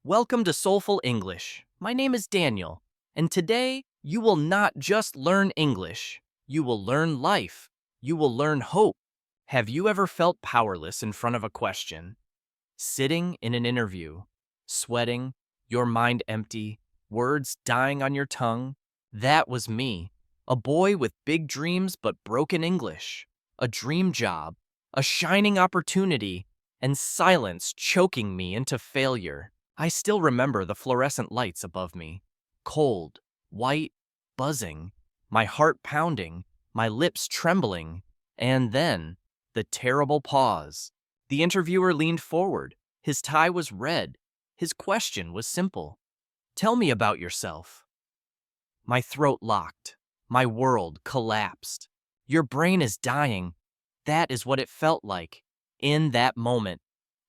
Welcome to Soulful English. My name is Daniel, and today you will not just learn English, you will learn life. You will learn hope. Have you ever felt powerless in front of a question? Sitting in an interview, sweating, your mind empty, words dying on your tongue? That was me, a boy with big dreams but broken English, a dream job, a shining opportunity, and silence choking me into failure. I still remember the fluorescent lights above me, cold, white, buzzing, my heart pounding, my lips trembling, and then the terrible pause. The interviewer leaned forward. His tie was red. His question was simple. Tell me about yourself. My throat locked. My world collapsed. Your brain is dying. That is what it felt like. In that moment,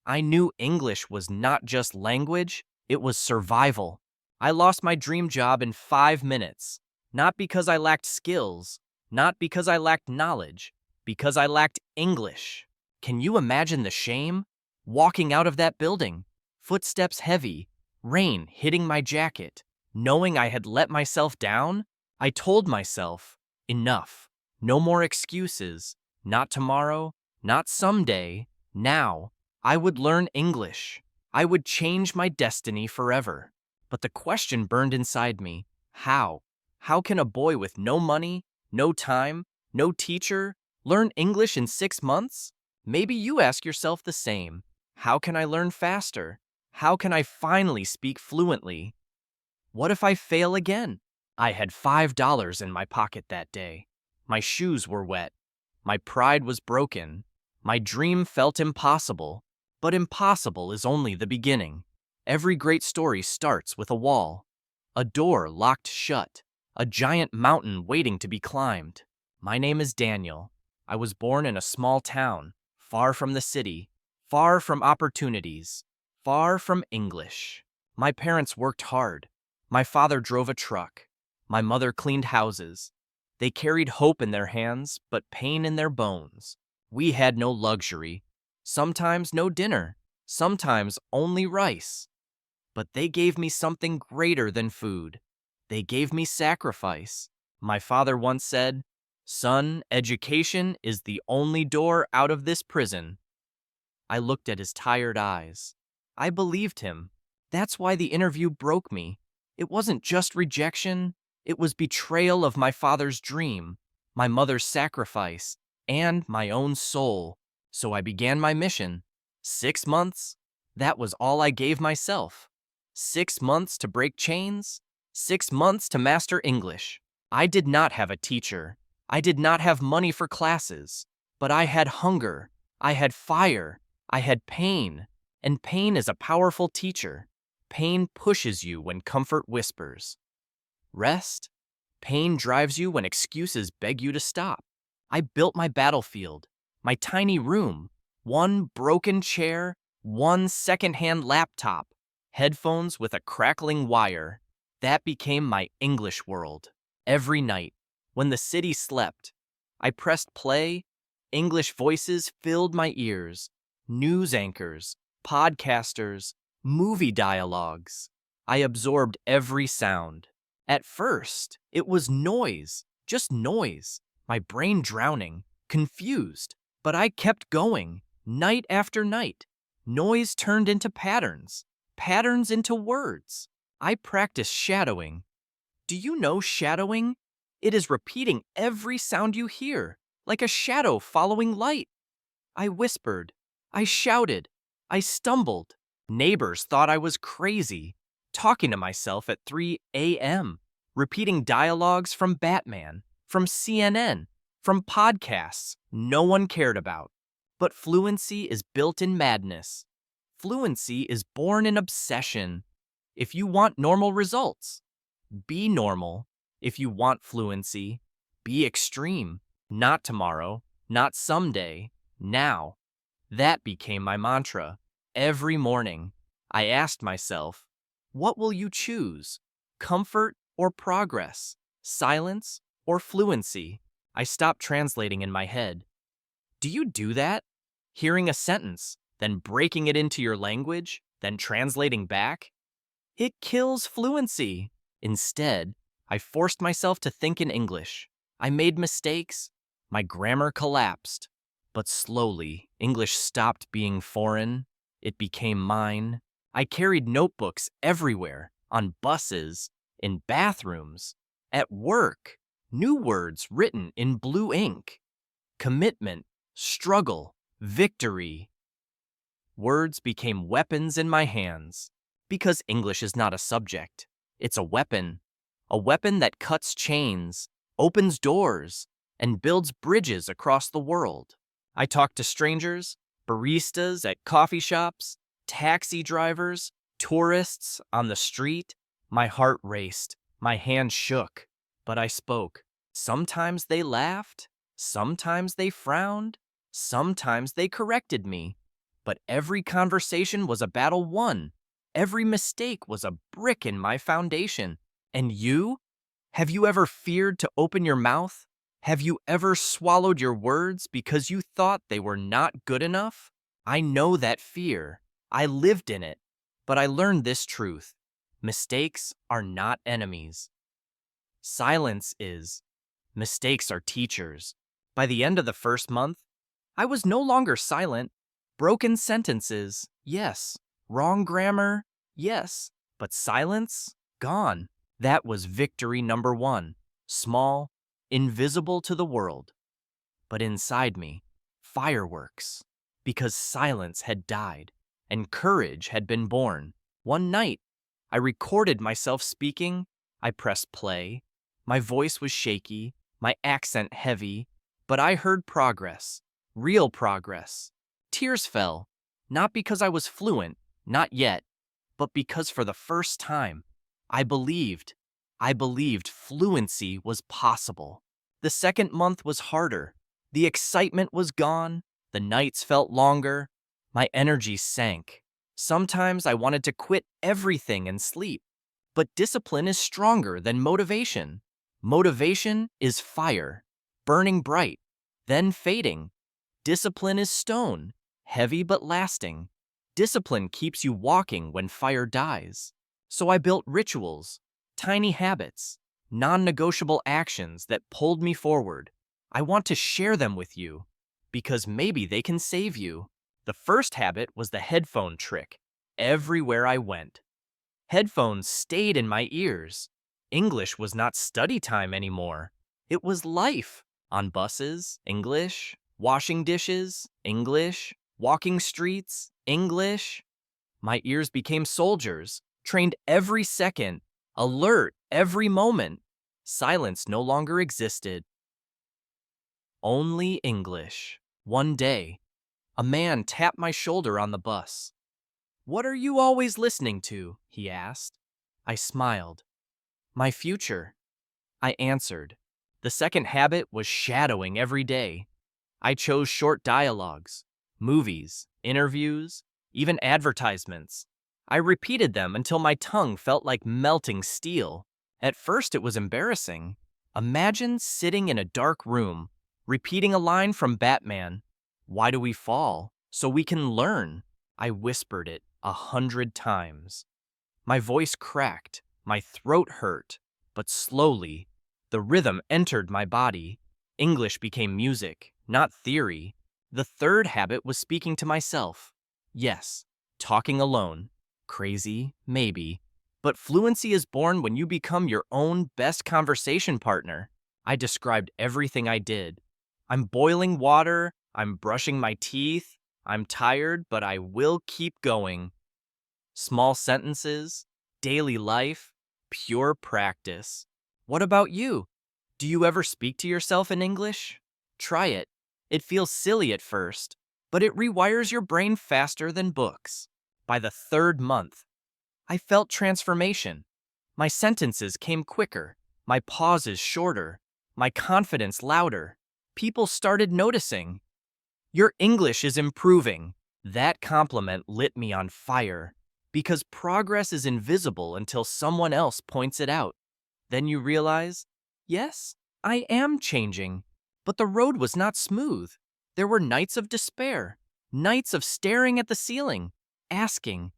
I knew English was not just language, it was survival. I lost my dream job in 5 minutes. Not because I lacked skills, not because I lacked knowledge, because I lacked English. Can you imagine the shame? Walking out of that building, footsteps heavy, rain hitting my jacket, knowing I had let myself down, I told myself, enough. No more excuses. Not tomorrow, not someday, now. I would learn English. I would change my destiny forever. But the question burned inside me. How? How can a boy with no money, no time, no teacher, learn English in 6 months? Maybe you ask yourself the same. How can I learn faster? How can I finally speak fluently? What if I fail again? I had $5 in my pocket that day. My shoes were wet. My pride was broken. My dream felt impossible. But impossible is only the beginning. Every great story starts with a wall, a door locked shut, a giant mountain waiting to be climbed. My name is Daniel. I was born in a small town, far from the city, far from opportunities, far from English. My parents worked hard. My father drove a truck. My mother cleaned houses. They carried hope in their hands, but pain in their bones. We had no luxury. Sometimes no dinner, sometimes only rice. But they gave me something greater than food. They gave me sacrifice. My father once said, "Son, education is the only door out of this prison." I looked at his tired eyes. I believed him. That's why the interview broke me. It wasn't just rejection, it was betrayal of my father's dream, my mother's sacrifice, and my own soul. So I began my mission. 6 months? That was all I gave myself. 6 months to break chains? 6 months to master English. I did not have a teacher. I did not have money for classes. But I had hunger. I had fire. I had pain. And pain is a powerful teacher. Pain pushes you when comfort whispers. Rest? Pain drives you when excuses beg you to stop. I built my battlefield. My tiny room, one broken chair, one secondhand laptop, headphones with a crackling wire. That became my English world. Every night, when the city slept, I pressed play. English voices filled my ears. News anchors, podcasters, movie dialogues. I absorbed every sound. At first, it was noise, just noise, my brain drowning, confused. But I kept going, night after night. Noise turned into patterns, patterns into words. I practiced shadowing. Do you know shadowing? It is repeating every sound you hear, like a shadow following light. I whispered. I shouted. I stumbled. Neighbors thought I was crazy, talking to myself at 3 a.m., repeating dialogues from Batman, from CNN, from podcasts no one cared about. But fluency is built in madness. Fluency is born in obsession. If you want normal results, be normal. If you want fluency, be extreme. Not tomorrow, not someday, now. That became my mantra. Every morning, I asked myself, what will you choose? Comfort or progress? Silence or fluency? I stopped translating in my head. Do you do that? Hearing a sentence, then breaking it into your language, then translating back? It kills fluency. Instead, I forced myself to think in English. I made mistakes. My grammar collapsed. But slowly, English stopped being foreign. It became mine. I carried notebooks everywhere, on buses, in bathrooms, at work. New words written in blue ink. Commitment, struggle, victory. Words became weapons in my hands. Because English is not a subject, it's a weapon. A weapon that cuts chains, opens doors, and builds bridges across the world. I talk to strangers, baristas at coffee shops, taxi drivers, tourists on the street. My heart raced, my hand shook, but I spoke. Sometimes they laughed, sometimes they frowned, sometimes they corrected me. But every conversation was a battle won. Every mistake was a brick in my foundation. And you? Have you ever feared to open your mouth? Have you ever swallowed your words because you thought they were not good enough? I know that fear. I lived in it. But I learned this truth. Mistakes are not enemies. Silence is. Mistakes are teachers. By the end of the first month, I was no longer silent. Broken sentences, yes. Wrong grammar, yes. But silence, gone. That was victory number one. Small, invisible to the world. But inside me, fireworks. Because silence had died, and courage had been born. One night, I recorded myself speaking. I pressed play. My voice was shaky, my accent heavy, but I heard progress. Real progress. Tears fell, not because I was fluent, not yet, but because for the first time, I believed fluency was possible. The second month was harder. The excitement was gone. The nights felt longer. My energy sank. Sometimes I wanted to quit everything and sleep. But discipline is stronger than motivation. Motivation is fire, burning bright, then fading. Discipline is stone, heavy but lasting. Discipline keeps you walking when fire dies. So I built rituals, tiny habits, non-negotiable actions that pulled me forward. I want to share them with you, because maybe they can save you. The first habit was the headphone trick. Everywhere I went, headphones stayed in my ears. English was not study time anymore. It was life. On buses, English. Washing dishes, English. Walking streets, English. My ears became soldiers, trained every second, alert every moment. Silence no longer existed. Only English. One day, a man tapped my shoulder on the bus. "What are you always listening to?" he asked. I smiled. "My future," I answered. The second habit was shadowing every day. I chose short dialogues, movies, interviews, even advertisements. I repeated them until my tongue felt like melting steel. At first it was embarrassing. Imagine sitting in a dark room, repeating a line from Batman. "Why do we fall? So we can learn." I whispered it 100 times. My voice cracked, my throat hurt, but slowly, the rhythm entered my body. English became music, not theory. The third habit was speaking to myself. Yes, talking alone. Crazy, maybe. But fluency is born when you become your own best conversation partner. I described everything I did. I'm boiling water, I'm brushing my teeth, I'm tired, but I will keep going. Small sentences, daily life, pure practice. What about you? Do you ever speak to yourself in English? Try it. It feels silly at first, but it rewires your brain faster than books. By the third month, I felt transformation. My sentences came quicker, my pauses shorter, my confidence louder. People started noticing. "Your English is improving." That compliment lit me on fire, because progress is invisible until someone else points it out. Then you realize, yes, I am changing. But the road was not smooth. There were nights of despair, nights of staring at the ceiling, asking,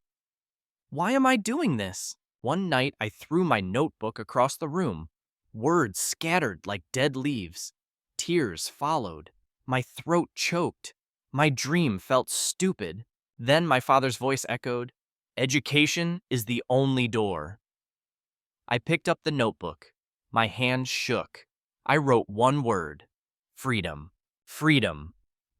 why am I doing this? One night, I threw my notebook across the room. Words scattered like dead leaves. Tears followed. My throat choked. My dream felt stupid. Then my father's voice echoed, "Education is the only door." I picked up the notebook. My hand shook. I wrote one word: freedom. Freedom.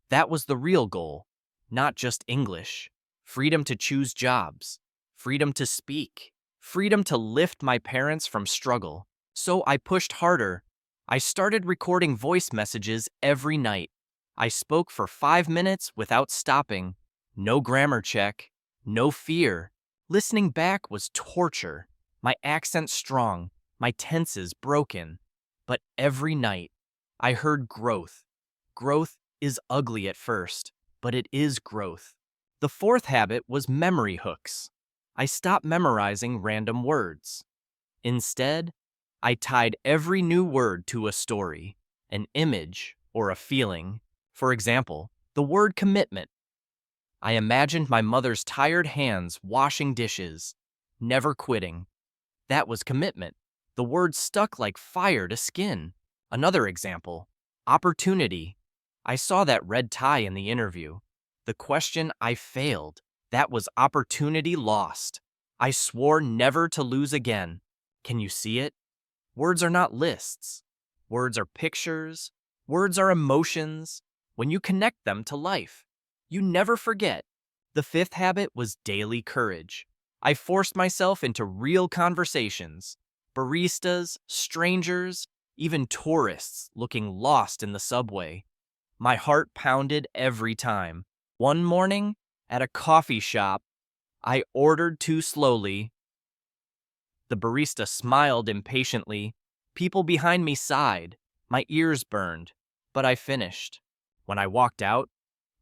That was the real goal, not just English. Freedom to choose jobs. Freedom to speak. Freedom to lift my parents from struggle. So I pushed harder. I started recording voice messages every night. I spoke for 5 minutes without stopping. No grammar check. No fear. Listening back was torture. My accent strong. My tenses broken. But every night, I heard growth. Growth is ugly at first, but it is growth. The fourth habit was memory hooks. I stopped memorizing random words. Instead, I tied every new word to a story, an image, or a feeling. For example, the word commitment. I imagined my mother's tired hands washing dishes, never quitting. That was commitment. The word stuck like fire to skin. Another example, opportunity. I saw that red tie in the interview. The question I failed. That was opportunity lost. I swore never to lose again. Can you see it? Words are not lists. Words are pictures. Words are emotions. When you connect them to life, you never forget. The fifth habit was daily courage. I forced myself into real conversations. Baristas, strangers, even tourists looking lost in the subway. My heart pounded every time. One morning, at a coffee shop, I ordered too slowly. The barista smiled impatiently. People behind me sighed. My ears burned. But I finished. When I walked out,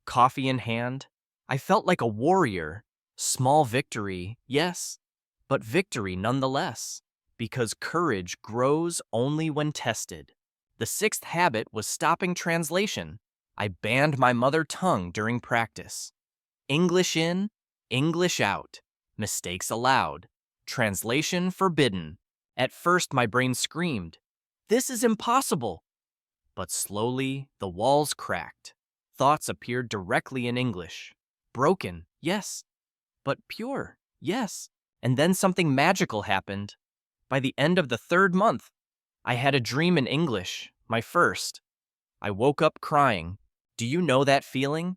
coffee in hand, I felt like a warrior. Small victory, yes, but victory nonetheless, because courage grows only when tested. The sixth habit was stopping translation. I banned my mother tongue during practice. English in, English out. Mistakes allowed. Translation forbidden. At first, my brain screamed, "This is impossible!" But slowly, the walls cracked. Thoughts appeared directly in English. Broken, yes, but pure, yes. And then something magical happened. By the end of the third month, I had a dream in English, my first. I woke up crying. Do you know that feeling?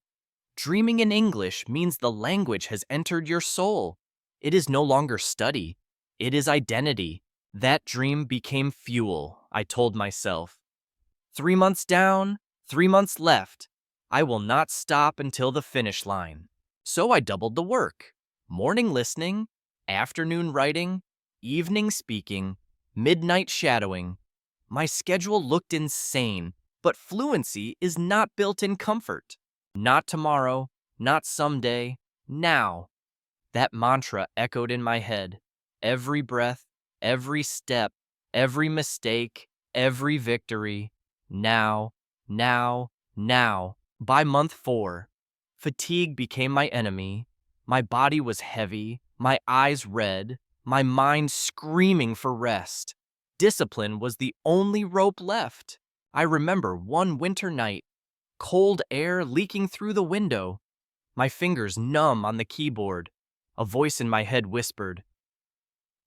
Dreaming in English means the language has entered your soul. It is no longer study. It is identity. That dream became fuel, I told myself. 3 months down, 3 months left. I will not stop until the finish line. So I doubled the work. Morning listening, afternoon writing, evening speaking, midnight shadowing. My schedule looked insane, but fluency is not built in comfort. Not tomorrow, not someday, now. That mantra echoed in my head. Every breath, every step, every mistake, every victory. Now, now, now. By month 4, fatigue became my enemy. My body was heavy, my eyes red, my mind screaming for rest. Discipline was the only rope left. I remember one winter night, cold air leaking through the window, my fingers numb on the keyboard. A voice in my head whispered,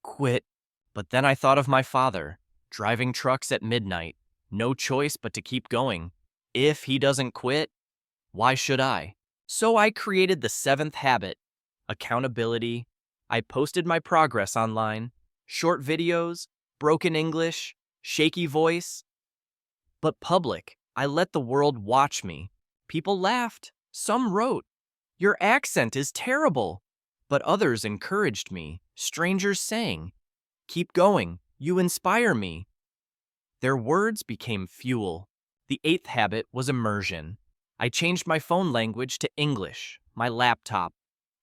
"Quit." But then I thought of my father, driving trucks at midnight, no choice but to keep going. If he doesn't quit, why should I? So I created the seventh habit, accountability. I posted my progress online, short videos, broken English, shaky voice, but public. I let the world watch me. People laughed. Some wrote, "Your accent is terrible." But others encouraged me. Strangers sang, "Keep going. You inspire me." Their words became fuel. The eighth habit was immersion. I changed my phone language to English, my laptop,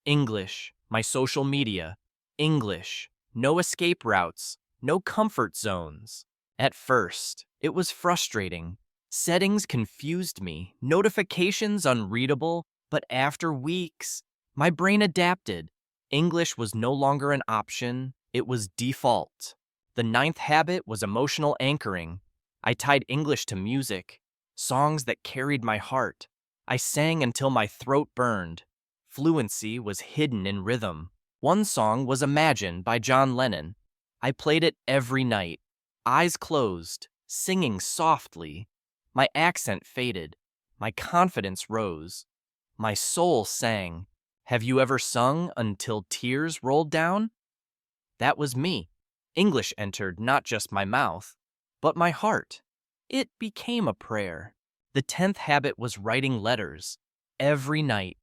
English, my social media, English, no escape routes, no comfort zones. At first, it was frustrating. Settings confused me, notifications unreadable, but after weeks, my brain adapted. English was no longer an option, It was default. The ninth habit was emotional anchoring. I tied English to music, songs that carried my heart. I sang until my throat burned. Fluency was hidden in rhythm. One song was Imagine by John Lennon. I played it every night, eyes closed, singing softly. My accent faded. My confidence rose. My soul sang. Have you ever sung until tears rolled down? That was me. English entered not just my mouth, but my heart. It became a prayer. The 10th habit was writing letters. Every night,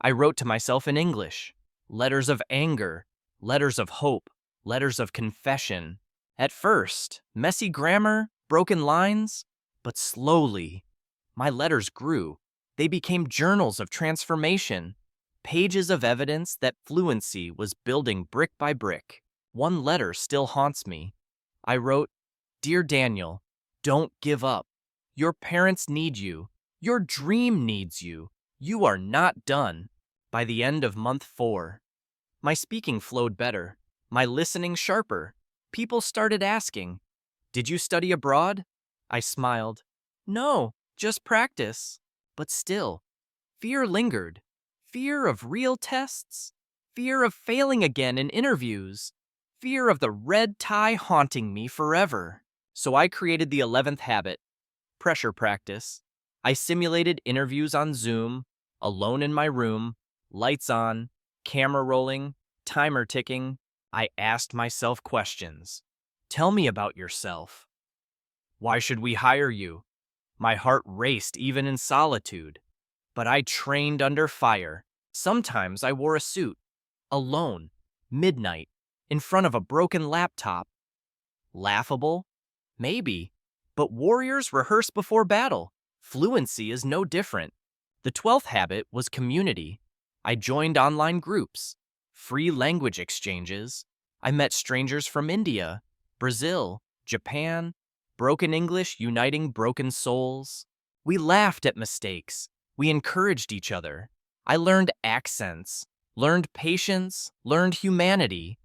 I wrote to myself in English. Letters of anger, letters of hope, letters of confession. At first, messy grammar, broken lines, but slowly, my letters grew. They became journals of transformation, pages of evidence that fluency was building brick by brick. One letter still haunts me. I wrote, "Dear Daniel, don't give up. Your parents need you. Your dream needs you. You are not done." By the end of month 4, my speaking flowed better, my listening sharper. People started asking, "Did you study abroad?" I smiled. "No, just practice." But still, fear lingered. Fear of real tests, fear of failing again in interviews, fear of the red tie haunting me forever. So I created the 11th habit, pressure practice. I simulated interviews on Zoom, alone in my room, lights on, camera rolling, timer ticking. I asked myself questions. Tell me about yourself. Why should we hire you? My heart raced even in solitude. But I trained under fire. Sometimes I wore a suit, alone, midnight, in front of a broken laptop. Laughable? Maybe. But warriors rehearse before battle. Fluency is no different. The 12th habit was community. I joined online groups, free language exchanges. I met strangers from India, Brazil, Japan, broken English uniting broken souls. We laughed at mistakes. We encouraged each other. I learned accents, learned patience, learned humanity.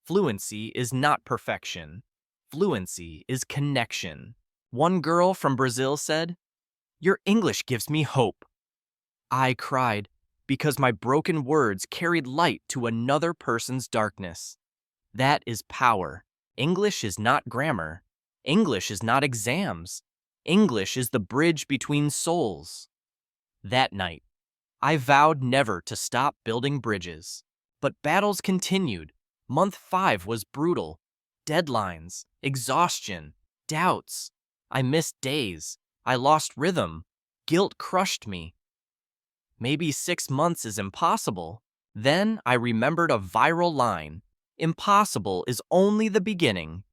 Fluency is not perfection. Fluency is connection. One girl from Brazil said, "Your English gives me hope." I cried because my broken words carried light to another person's darkness. That is power. English is not grammar. English is not exams. English is the bridge between souls. That night, I vowed never to stop building bridges. But battles continued. Month 5 was brutal. Deadlines, exhaustion, doubts. I missed days. I lost rhythm. Guilt crushed me. Maybe 6 months is impossible. Then I remembered a viral line. Impossible is only the beginning.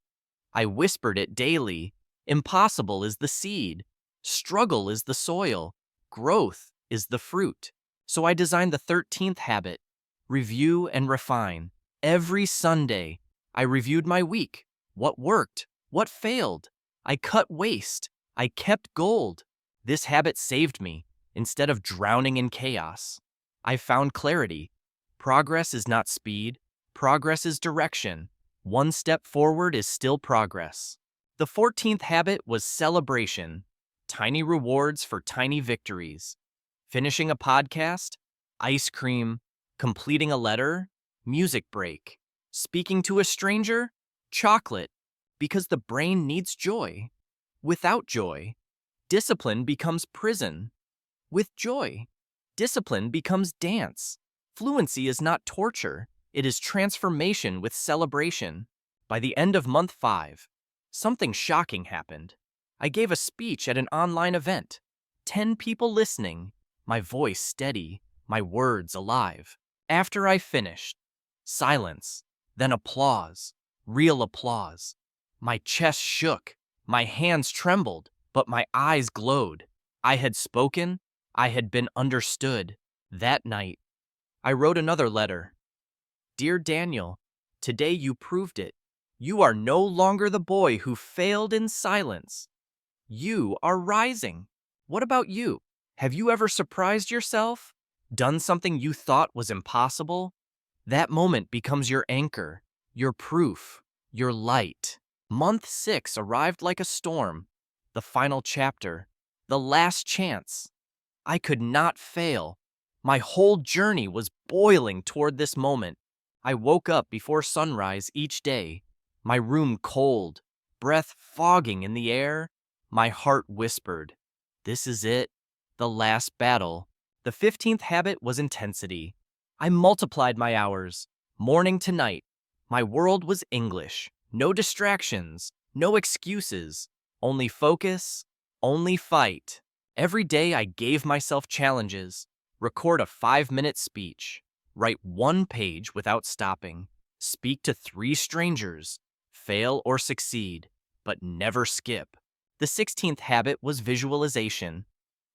I whispered it daily. Impossible is the seed. Struggle is the soil. Growth is the fruit. So I designed the 13th habit, review and refine. Every Sunday, I reviewed my week. What worked? What failed? I cut waste. I kept gold. This habit saved me. Instead of drowning in chaos, I found clarity. Progress is not speed. Progress is direction. One step forward is still progress. The 14th habit was celebration. Tiny rewards for tiny victories. Finishing a podcast, ice cream, completing a letter, music break. Speaking to a stranger, chocolate, because the brain needs joy. Without joy, discipline becomes prison. With joy, discipline becomes dance. Fluency is not torture, it is transformation with celebration. By the end of month 5, something shocking happened. I gave a speech at an online event. 10 people listening, my voice steady, my words alive. After I finished, silence, then applause, real applause. My chest shook, my hands trembled, but my eyes glowed. I had spoken, I had been understood. That night, I wrote another letter. "Dear Daniel, today you proved it. You are no longer the boy who failed in silence. You are rising." What about you? Have you ever surprised yourself? Done something you thought was impossible? That moment becomes your anchor. your proof, your light. Month 6 arrived like a storm. The final chapter, the last chance. I could not fail. My whole journey was boiling toward this moment. I woke up before sunrise each day, my room cold, breath fogging in the air. My heart whispered, "This is it, the last battle." The 15th habit was intensity. I multiplied my hours, morning to night. My world was English. No distractions, no excuses, only focus, only fight. Every day I gave myself challenges. Record a 5-minute speech. Write 1 page without stopping. Speak to 3 strangers. Fail or succeed, but never skip. The 16th habit was visualization.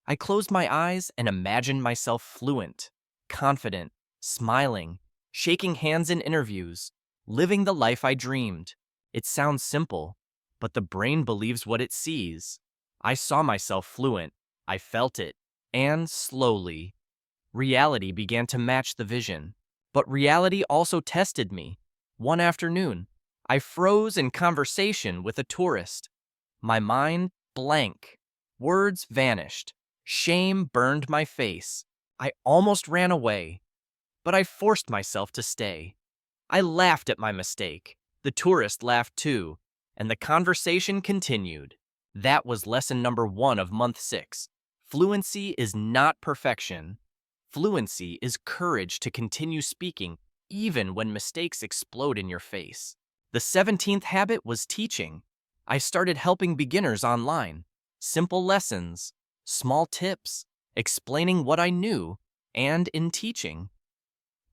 I closed my eyes and imagined myself fluent, confident, smiling, shaking hands in interviews, living the life I dreamed. It sounds simple, but the brain believes what it sees. I saw myself fluent. I felt it. And slowly, reality began to match the vision. But reality also tested me. One afternoon, I froze in conversation with a tourist. My mind blank. Words vanished. Shame burned my face. I almost ran away, but I forced myself to stay. I laughed at my mistake. The tourist laughed too, and the conversation continued. That was lesson number 1 of month 6. Fluency is not perfection. Fluency is courage to continue speaking even when mistakes explode in your face. The 17th habit was teaching. I started helping beginners online. Simple lessons, small tips, explaining what I knew, and in teaching,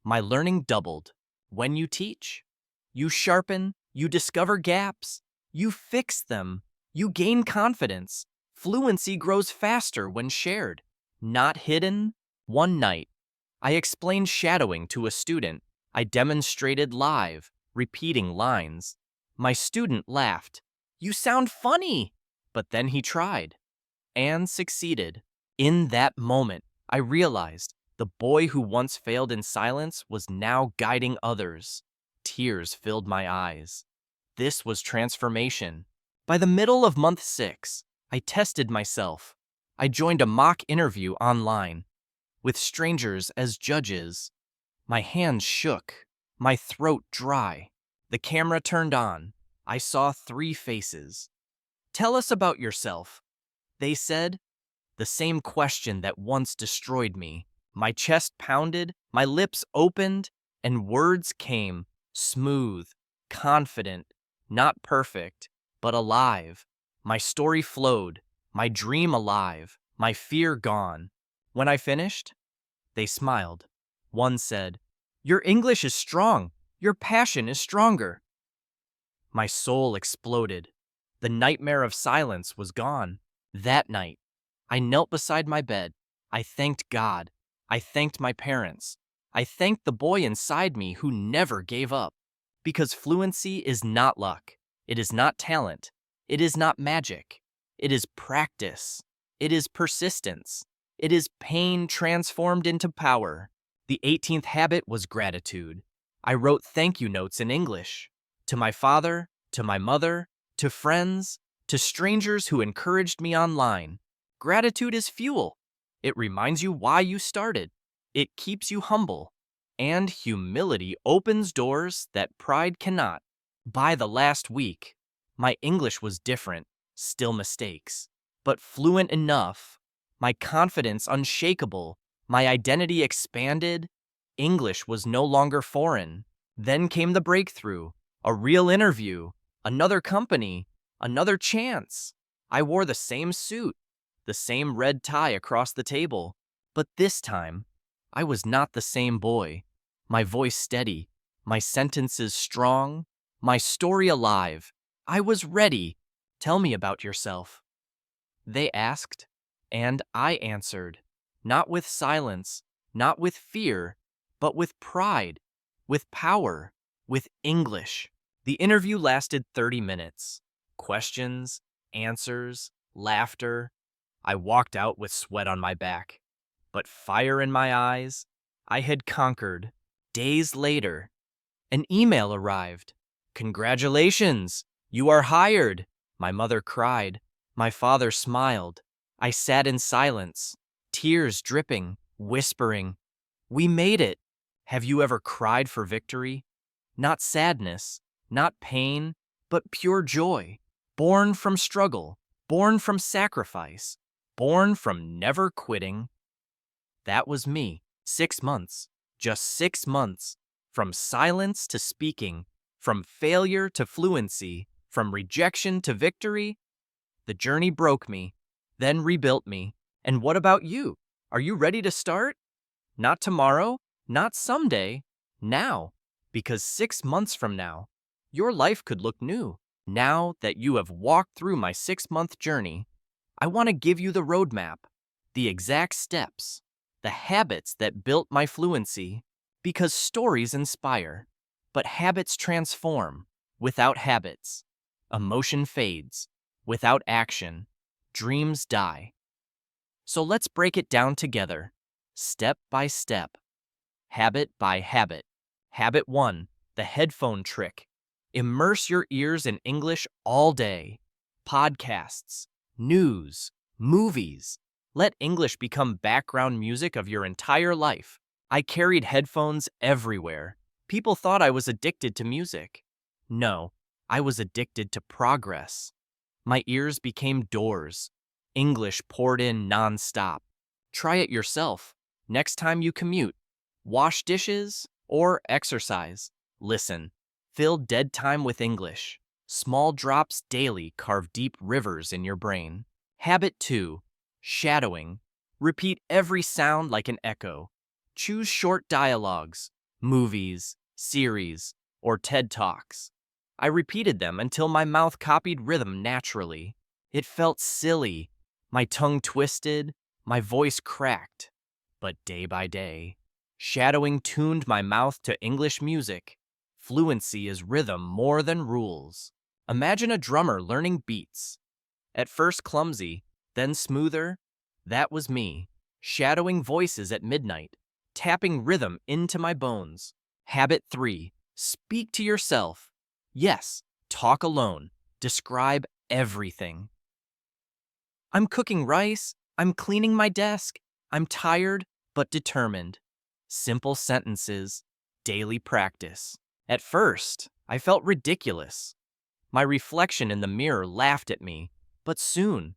my learning doubled. When you teach, you sharpen, you discover gaps, you fix them, you gain confidence. Fluency grows faster when shared, not hidden. One night, I explained shadowing to a student. I demonstrated live, repeating lines. My student laughed. "You sound funny!" But then he tried and succeeded. In that moment, I realized the boy who once failed in silence was now guiding others. Tears filled my eyes. This was transformation. By the middle of month 6, I tested myself. I joined a mock interview online, with strangers as judges. My hands shook, my throat dry. The camera turned on. I saw 3 faces. "Tell us about yourself," they said. The same question that once destroyed me. My chest pounded, my lips opened, and words came, smooth, confident, not perfect, but alive. My story flowed, my dream alive, my fear gone. When I finished, they smiled. One said, "Your English is strong. Your passion is stronger." My soul exploded. The nightmare of silence was gone. That night, I knelt beside my bed. I thanked God. I thanked my parents. I thanked the boy inside me who never gave up. Because fluency is not luck. It is not talent. It is not magic. It is practice. It is persistence. It is pain transformed into power. The 18th habit was gratitude. I wrote thank you notes in English. To my father, to my mother, to friends, to strangers who encouraged me online. Gratitude is fuel. It reminds you why you started. It keeps you humble. And humility opens doors that pride cannot. By the last week, my English was different, still mistakes, but fluent enough. My confidence unshakable. My identity expanded. English was no longer foreign. Then came the breakthrough, a real interview, another company, another chance. I wore the same suit, the same red tie across the table, but this time, I was not the same boy. My voice steady, my sentences strong, my story alive. I was ready. "Tell me about yourself," they asked, and I answered, not with silence, not with fear, but with pride, with power, with English. The interview lasted 30 minutes. Questions, answers, laughter. I walked out with sweat on my back, but fire in my eyes. I had conquered. Days later, an email arrived. Congratulations! You are hired! My mother cried. My father smiled. I sat in silence, tears dripping, whispering, "We made it!" Have you ever cried for victory? Not sadness, not pain, but pure joy. Born from struggle, born from sacrifice, born from never quitting. That was me. 6 months. Just 6 months. From silence to speaking, from failure to fluency, from rejection to victory. The journey broke me, then rebuilt me. And what about you? Are you ready to start? Not tomorrow, not someday, now. Because 6 months from now, your life could look new. Now that you have walked through my 6 month journey, I want to give you the roadmap, the exact steps, the habits that built my fluency. Because stories inspire, but habits transform. Without habits, emotion fades. Without action, dreams die. So let's break it down together, step by step, habit by habit. Habit 1, the headphone trick. Immerse your ears in English all day. Podcasts, news, movies. Let English become background music of your entire life. I carried headphones everywhere. People thought I was addicted to music. No, I was addicted to progress. My ears became doors. English poured in non-stop. Try it yourself. Next time you commute, wash dishes, or exercise. Listen. Fill dead time with English. Small drops daily carve deep rivers in your brain. Habit 2. Shadowing. Repeat every sound like an echo. Choose short dialogues, movies, series, or TED Talks. I repeated them until my mouth copied rhythm naturally. It felt silly. My tongue twisted, my voice cracked. But day by day, shadowing tuned my mouth to English music. Fluency is rhythm more than rules. Imagine a drummer learning beats. At first clumsy, then smoother. That was me, shadowing voices at midnight, tapping rhythm into my bones. Habit 3. Speak to yourself. Yes, talk alone. Describe everything. I'm cooking rice. I'm cleaning my desk. I'm tired, but determined. Simple sentences. Daily practice. At first, I felt ridiculous. My reflection in the mirror laughed at me, but soon,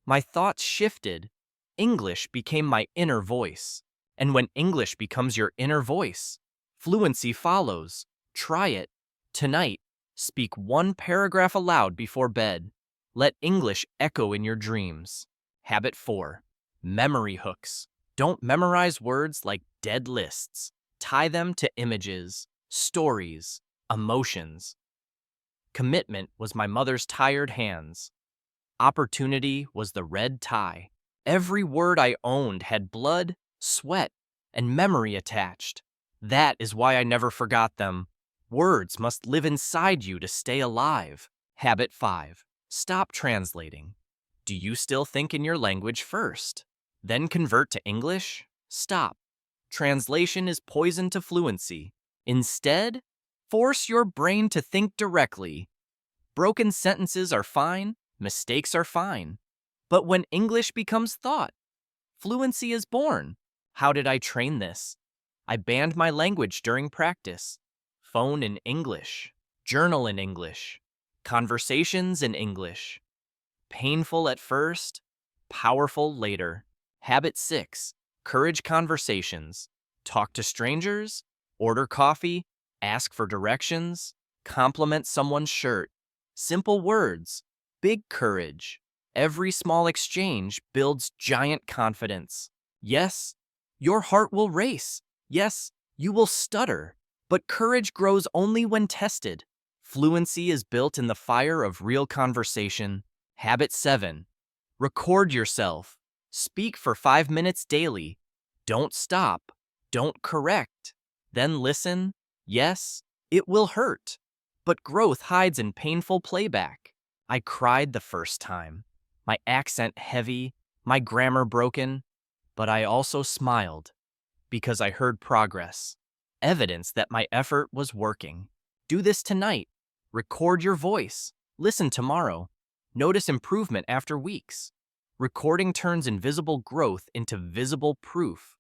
my thoughts shifted. English became my inner voice. And when English becomes your inner voice, fluency follows. Try it. Tonight, speak one paragraph aloud before bed. Let English echo in your dreams. Habit 4. Memory hooks. Don't memorize words like dead lists. Tie them to images, stories, emotions. Commitment was my mother's tired hands. Opportunity was the red tie. Every word I owned had blood, sweat, and memory attached. That is why I never forgot them. Words must live inside you to stay alive. Habit 5. Stop translating. Do you still think in your language first, then convert to English? Stop. Translation is poison to fluency. Instead, force your brain to think directly. Broken sentences are fine, mistakes are fine. But when English becomes thought, fluency is born. How did I train this? I banned my language during practice. Phone in English, journal in English, conversations in English. Painful at first, powerful later. Habit 6. Courage conversations. Talk to strangers, order coffee, ask for directions, compliment someone's shirt. Simple words, big courage. Every small exchange builds giant confidence. Yes, your heart will race. Yes, you will stutter. But courage grows only when tested. Fluency is built in the fire of real conversation. Habit 7. Record yourself. Speak for 5 minutes daily. Don't stop. Don't correct. Then listen. Yes, it will hurt. But growth hides in painful playback. I cried the first time. My accent heavy, my grammar broken. But I also smiled because I heard progress. Evidence that my effort was working. Do this tonight. Record your voice. Listen tomorrow. Notice improvement after weeks. Recording turns invisible growth into visible proof.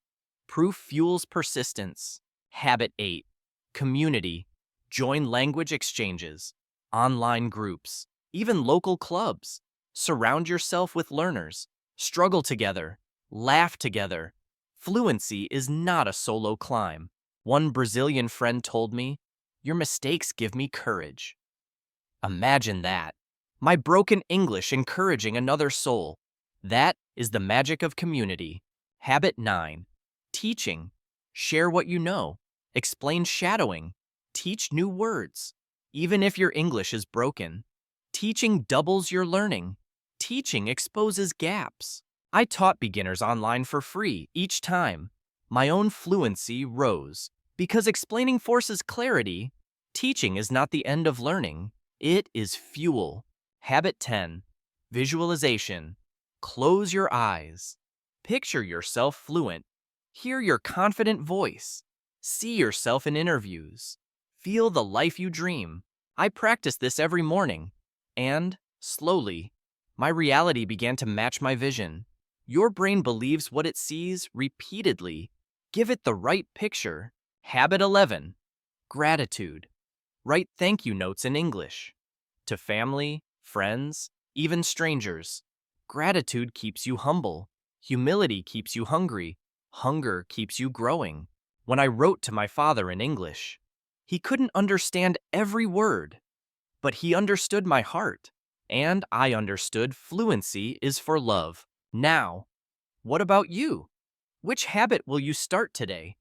Proof fuels persistence. Habit 8. Community. Join language exchanges, online groups, even local clubs. Surround yourself with learners. Struggle together. Laugh together. Fluency is not a solo climb. One Brazilian friend told me, "Your mistakes give me courage." Imagine that. My broken English encouraging another soul. That is the magic of community. Habit 9. Teaching. Share what you know. Explain shadowing. Teach new words. Even if your English is broken, teaching doubles your learning. Teaching exposes gaps. I taught beginners online for free each time. My own fluency rose. Because explaining forces clarity, teaching is not the end of learning. It is fuel. Habit 10. Visualization. Close your eyes. Picture yourself fluent. Hear your confident voice. See yourself in interviews. Feel the life you dream. I practice this every morning. And, slowly, my reality began to match my vision. Your brain believes what it sees repeatedly. Give it the right picture. Habit 11. Gratitude. Write thank you notes in English. To family, friends, even strangers. Gratitude keeps you humble. Humility keeps you hungry. Hunger keeps you growing. When I wrote to my father in English, he couldn't understand every word, but he understood my heart. And I understood fluency is for love. Now, what about you? Which habit will you start today?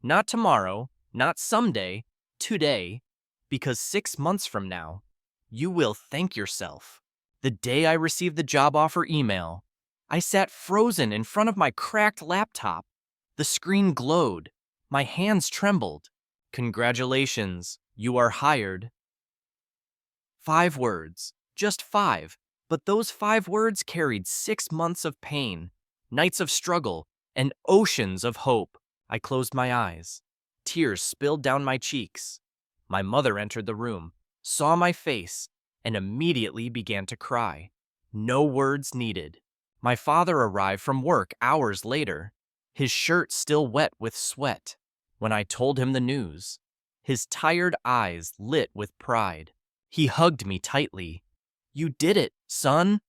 Not tomorrow, not someday, today, because 6 months from now, you will thank yourself. The day I received the job offer email, I sat frozen in front of my cracked laptop. The screen glowed. My hands trembled. Congratulations, you are hired. 5 words, just 5, but those 5 words carried 6 months of pain, nights of struggle, and oceans of hope. I closed my eyes. Tears spilled down my cheeks. My mother entered the room, saw my face, and immediately began to cry. No words needed. My father arrived from work hours later, his shirt still wet with sweat. When I told him the news, his tired eyes lit with pride. He hugged me tightly. "You did it, son."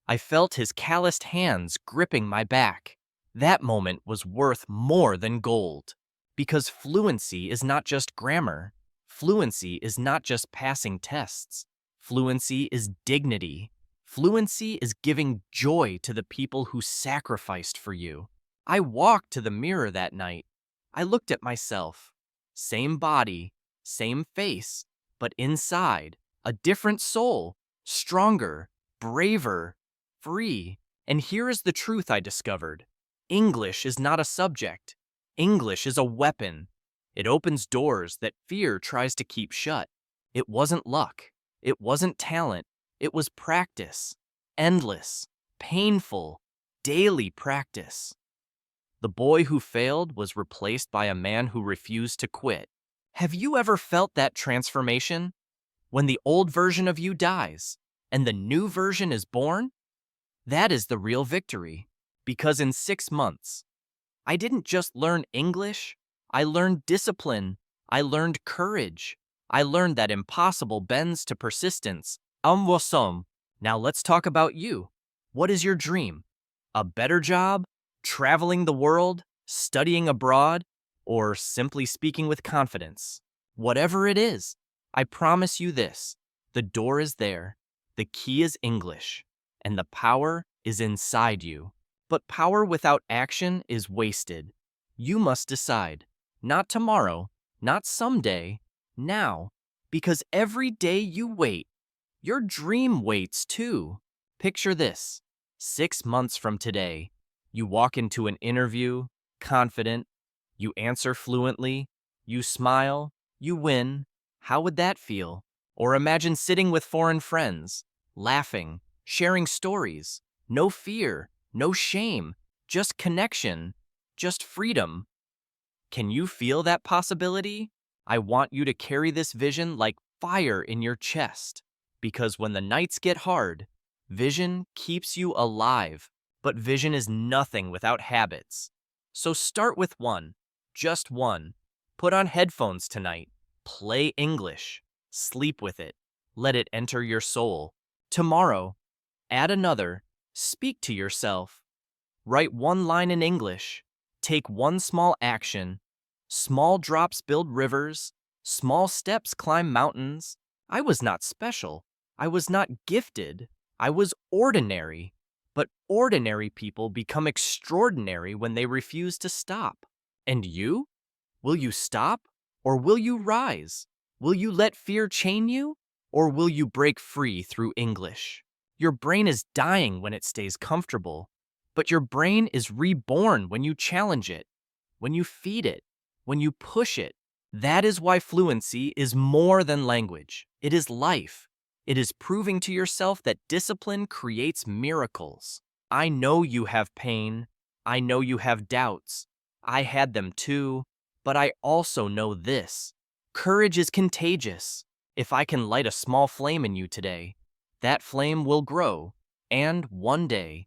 I felt his calloused hands gripping my back. That moment was worth more than gold. Because fluency is not just grammar. Fluency is not just passing tests. Fluency is dignity. Fluency is giving joy to the people who sacrificed for you. I walked to the mirror that night. I looked at myself. Same body, same face, but inside, a different soul, stronger, braver, free. And here is the truth I discovered. English is not a subject. English is a weapon. It opens doors that fear tries to keep shut. It wasn't luck. It wasn't talent. It was practice. Endless, painful, daily practice. The boy who failed was replaced by a man who refused to quit. Have you ever felt that transformation? When the old version of you dies and the new version is born? That is the real victory. Because in 6 months, I didn't just learn English, I learned discipline, I learned courage, I learned that impossible bends to persistence. Now let's talk about you. What is your dream? A better job? Traveling the world? Studying abroad? Or simply speaking with confidence? Whatever it is, I promise you this. The door is there, the key is English, and the power is inside you. But power without action is wasted. You must decide. Not tomorrow, not someday, now. Because every day you wait, your dream waits too. Picture this. 6 months from today, you walk into an interview, confident, you answer fluently, you smile, you win. How would that feel? Or imagine sitting with foreign friends, laughing, sharing stories, no fear, no shame, just connection, just freedom. Can you feel that possibility? I want you to carry this vision like fire in your chest. Because when the nights get hard, vision keeps you alive, but vision is nothing without habits. So start with one, just one. Put on headphones tonight. Play English. Sleep with it. Let it enter your soul. Tomorrow, add another. Speak to yourself. Write one line in English. Take one small action. Small drops build rivers. Small steps climb mountains. I was not special. I was not gifted. I was ordinary. But ordinary people become extraordinary when they refuse to stop. And you? Will you stop? Or will you rise? Will you let fear chain you? Or will you break free through English? Your brain is dying when it stays comfortable, but your brain is reborn when you challenge it, when you feed it, when you push it. That is why fluency is more than language. It is life. It is proving to yourself that discipline creates miracles. I know you have pain. I know you have doubts. I had them too. But I also know this. Courage is contagious. If I can light a small flame in you today, that flame will grow, and one day,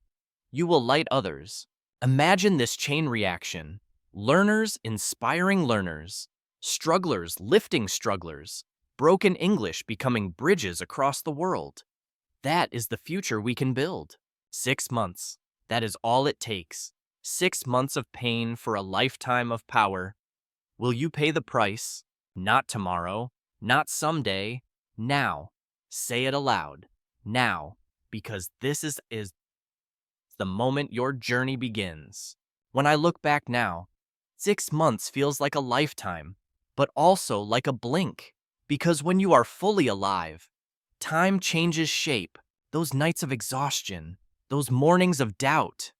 you will light others. Imagine this chain reaction. Learners inspiring learners. Strugglers lifting strugglers. Broken English becoming bridges across the world. That is the future we can build. 6 months. That is all it takes. 6 months of pain for a lifetime of power. Will you pay the price? Not tomorrow, not someday, now. Say it aloud. Now, because this is the moment your journey begins. When I look back now, 6 months feels like a lifetime, but also like a blink. Because when you are fully alive, time changes shape. Those nights of exhaustion, those mornings of doubt,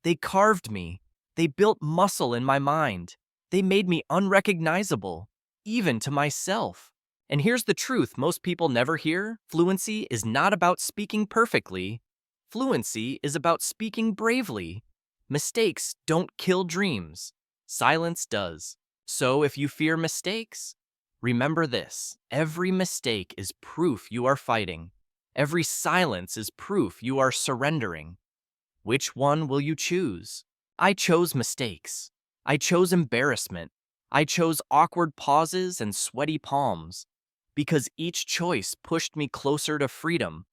they carved me. They built muscle in my mind. They made me unrecognizable, even to myself. And here's the truth most people never hear. Fluency is not about speaking perfectly. Fluency is about speaking bravely. Mistakes don't kill dreams. Silence does. So if you fear mistakes, remember this. Every mistake is proof you are fighting. Every silence is proof you are surrendering. Which one will you choose? I chose mistakes. I chose embarrassment. I chose awkward pauses and sweaty palms. Because each choice pushed me closer to freedom,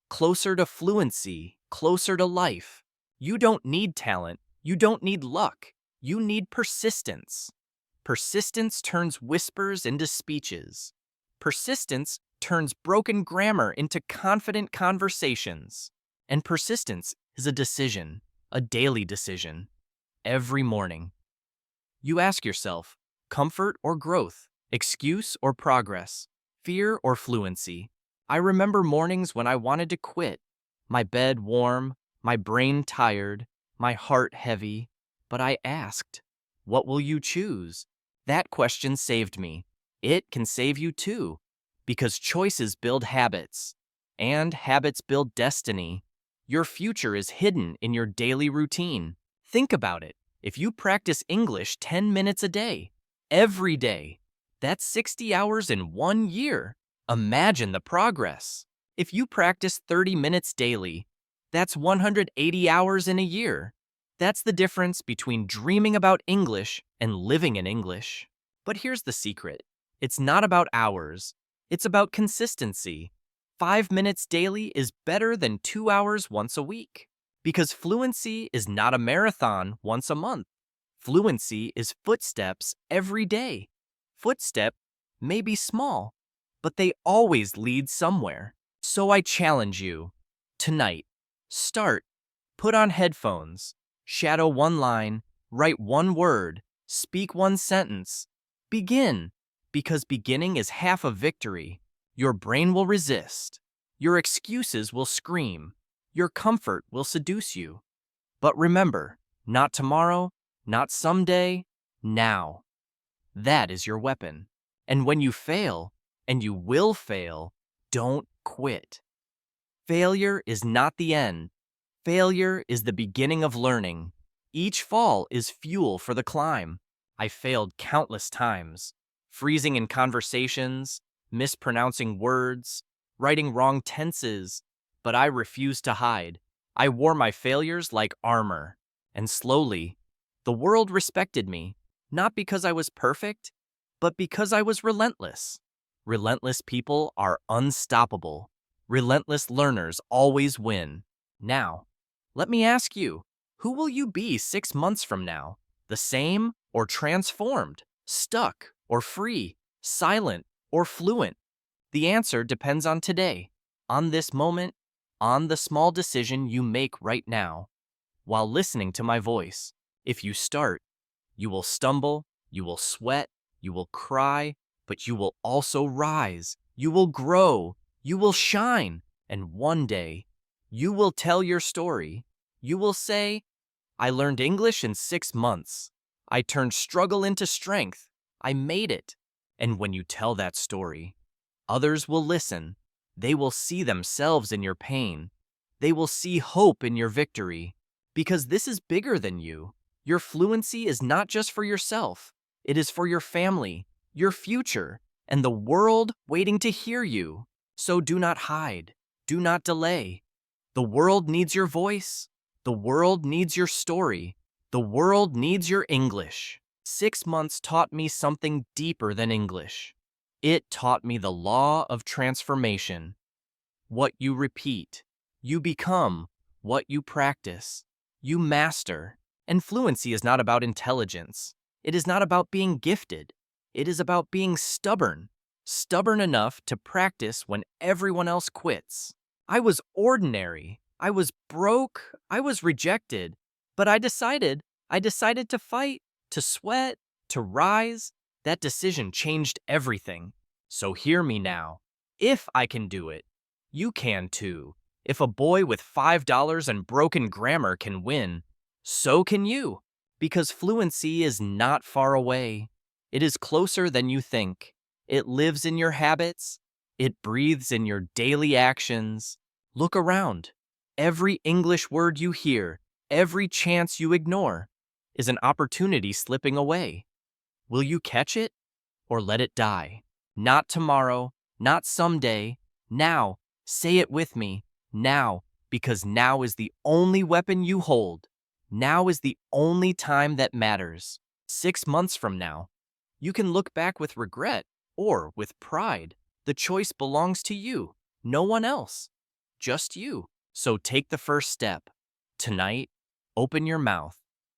closer to fluency, closer to life. You don't need talent. You don't need luck. You need persistence. Persistence turns whispers into speeches. Persistence turns broken grammar into confident conversations. And persistence is a decision, a daily decision. Every morning, you ask yourself, comfort or growth, excuse or progress, fear or fluency. I remember mornings when I wanted to quit, my bed warm, my brain tired, my heart heavy, but I asked, what will you choose? That question saved me. It can save you too, because choices build habits, and habits build destiny. Your future is hidden in your daily routine. Think about it. If you practice English 10 minutes a day, every day, that's 60 hours in 1 year. Imagine the progress. If you practice 30 minutes daily, that's 180 hours in a year. That's the difference between dreaming about English and living in English. But here's the secret. It's not about hours. It's about consistency. 5 minutes daily is better than 2 hours once a week. Because fluency is not a marathon once a month. Fluency is footsteps every day. Footstep may be small, but they always lead somewhere. So I challenge you. Tonight, start. Put on headphones. Shadow one line. Write one word. Speak one sentence. Begin. Because beginning is half of victory. Your brain will resist. Your excuses will scream. Your comfort will seduce you. But remember, not tomorrow, not someday, now. That is your weapon. And when you fail, and you will fail, don't quit. Failure is not the end. Failure is the beginning of learning. Each fall is fuel for the climb. I failed countless times, freezing in conversations, mispronouncing words, writing wrong tenses, but I refused to hide. I wore my failures like armor, and slowly, the world respected me, not because I was perfect, but because I was relentless. Relentless people are unstoppable. Relentless learners always win. Now, let me ask you, who will you be 6 months from now? The same or transformed? Stuck or free? Silent or fluent? The answer depends on today, on this moment, on the small decision you make right now, while listening to my voice. If you start, you will stumble, you will sweat, you will cry, but you will also rise. You will grow, you will shine, and one day, you will tell your story. You will say, I learned English in 6 months. I turned struggle into strength. I made it. And when you tell that story, others will listen. They will see themselves in your pain. They will see hope in your victory. Because this is bigger than you. Your fluency is not just for yourself. It is for your family, your future, and the world waiting to hear you. So do not hide. Do not delay. The world needs your voice. The world needs your story. The world needs your English. 6 months taught me something deeper than English. It taught me the law of transformation. What you repeat, you become. What you practice, you master. And fluency is not about intelligence. It is not about being gifted. It is about being stubborn. Stubborn enough to practice when everyone else quits. I was ordinary. I was broke. I was rejected. But I decided to fight, to sweat, to rise. That decision changed everything. So hear me now. If I can do it, you can too. If a boy with $5 and broken grammar can win, so can you. Because fluency is not far away. It is closer than you think. It lives in your habits. It breathes in your daily actions. Look around. Every English word you hear, every chance you ignore, is an opportunity slipping away. Will you catch it or let it die? Not tomorrow, not someday. Now, say it with me. Now, because now is the only weapon you hold. Now is the only time that matters. 6 months from now, you can look back with regret or with pride. The choice belongs to you, no one else, just you. So take the first step. Tonight, open your mouth,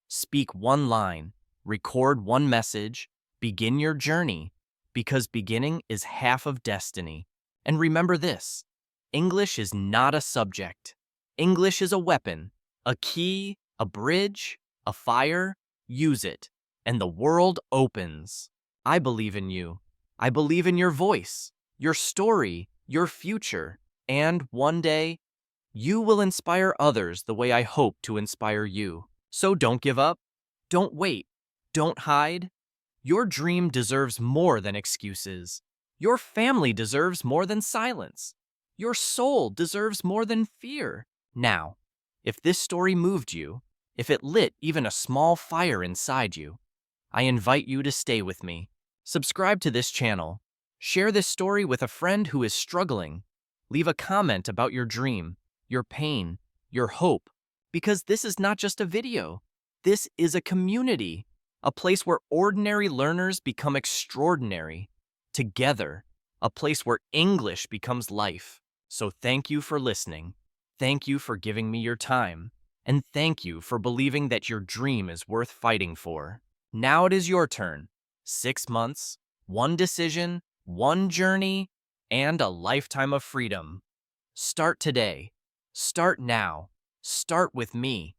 speak one line, record one message, begin your journey, because beginning is half of destiny. And remember this, English is not a subject. English is a weapon, a key, a bridge, a fire. Use it, and the world opens. I believe in you. I believe in your voice, your story, your future, and one day, you will inspire others the way I hope to inspire you. So don't give up. Don't wait. Don't hide. Your dream deserves more than excuses. Your family deserves more than silence. Your soul deserves more than fear. Now, if this story moved you, if it lit even a small fire inside you, I invite you to stay with me. Subscribe to this channel. Share this story with a friend who is struggling. Leave a comment about your dream, your pain, your hope, because this is not just a video. This is a community, a place where ordinary learners become extraordinary. Together, a place where English becomes life. So thank you for listening. Thank you for giving me your time. And thank you for believing that your dream is worth fighting for. Now it is your turn. 6 months, one decision, one journey, and a lifetime of freedom. Start today. Start now. Start with me.